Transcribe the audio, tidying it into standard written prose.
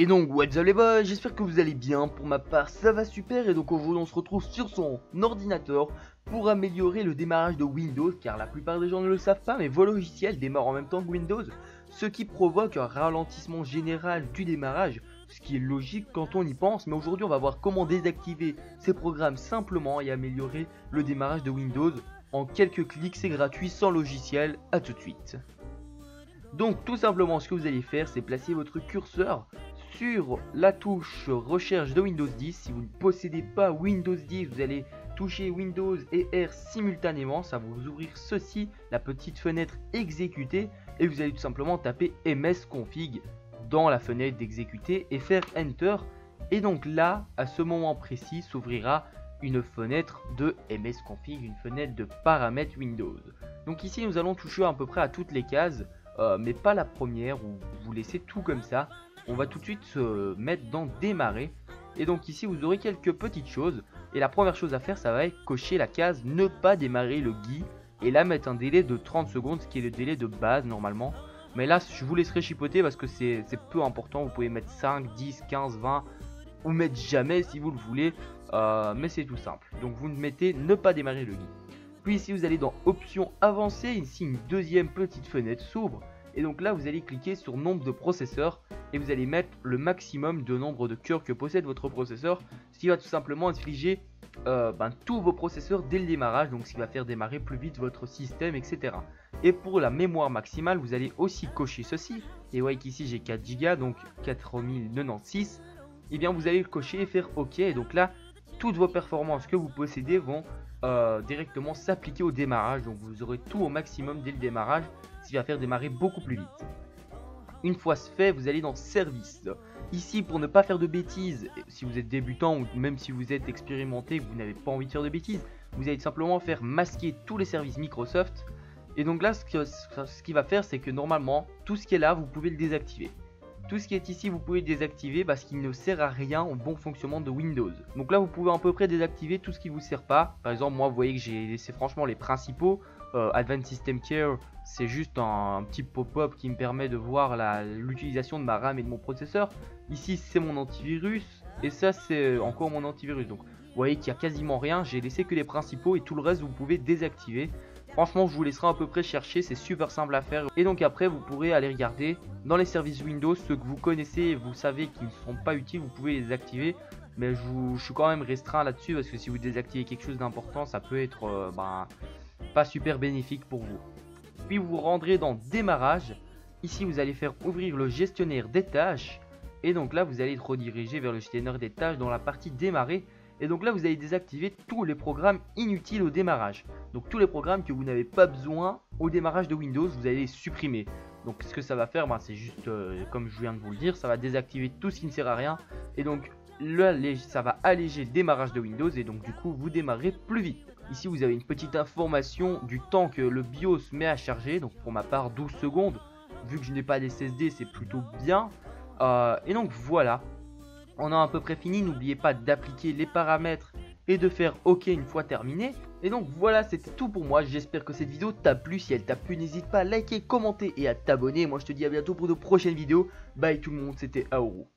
Et donc what's up les boys, j'espère que vous allez bien. Pour ma part ça va super, et donc aujourd'hui on se retrouve sur son ordinateur pour améliorer le démarrage de Windows, car la plupart des gens ne le savent pas, mais vos logiciels démarrent en même temps que Windows, ce qui provoque un ralentissement général du démarrage, ce qui est logique quand on y pense. Mais aujourd'hui on va voir comment désactiver ces programmes simplement et améliorer le démarrage de Windows en quelques clics. C'est gratuit, sans logiciel. À tout de suite. Donc tout simplement ce que vous allez faire, c'est placer votre curseur sur la touche recherche de Windows 10. Si vous ne possédez pas Windows 10, vous allez toucher Windows et R simultanément. Ça va vous ouvrir ceci, la petite fenêtre exécuter, et vous allez tout simplement taper msconfig dans la fenêtre d'exécuter et faire Enter. Et donc là, à ce moment précis, s'ouvrira une fenêtre de msconfig, une fenêtre de paramètres Windows. Donc ici, nous allons toucher à peu près à toutes les cases. Mais pas la première où vous laissez tout comme ça. On va tout de suite se mettre dans démarrer. Et donc ici vous aurez quelques petites choses. Et la première chose à faire, ça va être cocher la case ne pas démarrer le GUI. Et là mettre un délai de 30 secondes, ce qui est le délai de base normalement. Mais là je vous laisserai chipoter parce que c'est peu important. Vous pouvez mettre 5, 10, 15, 20 ou mettre jamais si vous le voulez. Mais c'est tout simple. Donc vous mettez ne pas démarrer le GUI. Puis ici vous allez dans options avancées, ici une deuxième petite fenêtre s'ouvre, et donc là vous allez cliquer sur nombre de processeurs et vous allez mettre le maximum de nombre de cœurs que possède votre processeur, ce qui va tout simplement infliger tous vos processeurs dès le démarrage, donc ce qui va faire démarrer plus vite votre système, etc. Et pour la mémoire maximale, vous allez aussi cocher ceci, et vous voyez qu'ici j'ai 4 Go, donc 4096, et bien vous allez le cocher et faire OK, et donc là toutes vos performances que vous possédez vont directement s'appliquer au démarrage. Donc vous aurez tout au maximum dès le démarrage, ce qui va faire démarrer beaucoup plus vite. Une fois ce fait, vous allez dans service. Ici, pour ne pas faire de bêtises, si vous êtes débutant ou même si vous êtes expérimenté et que vous n'avez pas envie de faire de bêtises, vous allez tout simplement faire masquer tous les services Microsoft. Et donc là, ce qui va faire, c'est que normalement tout ce qui est là, vous pouvez le désactiver. Tout ce qui est ici, vous pouvez le désactiver parce qu'il ne sert à rien au bon fonctionnement de Windows. Donc là, vous pouvez à peu près désactiver tout ce qui vous sert pas. Par exemple, moi, vous voyez que j'ai laissé franchement les principaux. Advanced System Care, c'est juste un petit pop-up qui me permet de voir l'utilisation de ma RAM et de mon processeur. Ici, c'est mon antivirus. Et ça, c'est encore mon antivirus. Donc, vous voyez qu'il n'y a quasiment rien. J'ai laissé que les principaux et tout le reste, vous pouvez désactiver. Franchement, je vous laisserai à peu près chercher, c'est super simple à faire. Et donc après, vous pourrez aller regarder dans les services Windows, ceux que vous connaissez et vous savez qui ne sont pas utiles, vous pouvez les activer. Mais je suis quand même restreint là-dessus parce que si vous désactivez quelque chose d'important, ça peut être pas super bénéfique pour vous. Puis vous rendrez dans démarrage. Ici, vous allez faire ouvrir le gestionnaire des tâches. Et donc là, vous allez être redirigé vers le gestionnaire des tâches dans la partie démarrer. Et donc là vous allez désactiver tous les programmes inutiles au démarrage. Donc tous les programmes que vous n'avez pas besoin au démarrage de Windows, vous allez les supprimer. Donc ce que ça va faire, c'est juste comme je viens de vous le dire, ça va désactiver tout ce qui ne sert à rien. Et donc là ça va alléger le démarrage de Windows et donc du coup vous démarrez plus vite. Ici vous avez une petite information du temps que le BIOS met à charger. Donc pour ma part 12 secondes. Vu que je n'ai pas d'SSD, c'est plutôt bien. Et donc voilà. On a à peu près fini, n'oubliez pas d'appliquer les paramètres et de faire OK une fois terminé. Et donc voilà, c'était tout pour moi, j'espère que cette vidéo t'a plu. Si elle t'a plu, n'hésite pas à liker, commenter et à t'abonner. Moi je te dis à bientôt pour de prochaines vidéos. Bye tout le monde, c'était Aourou.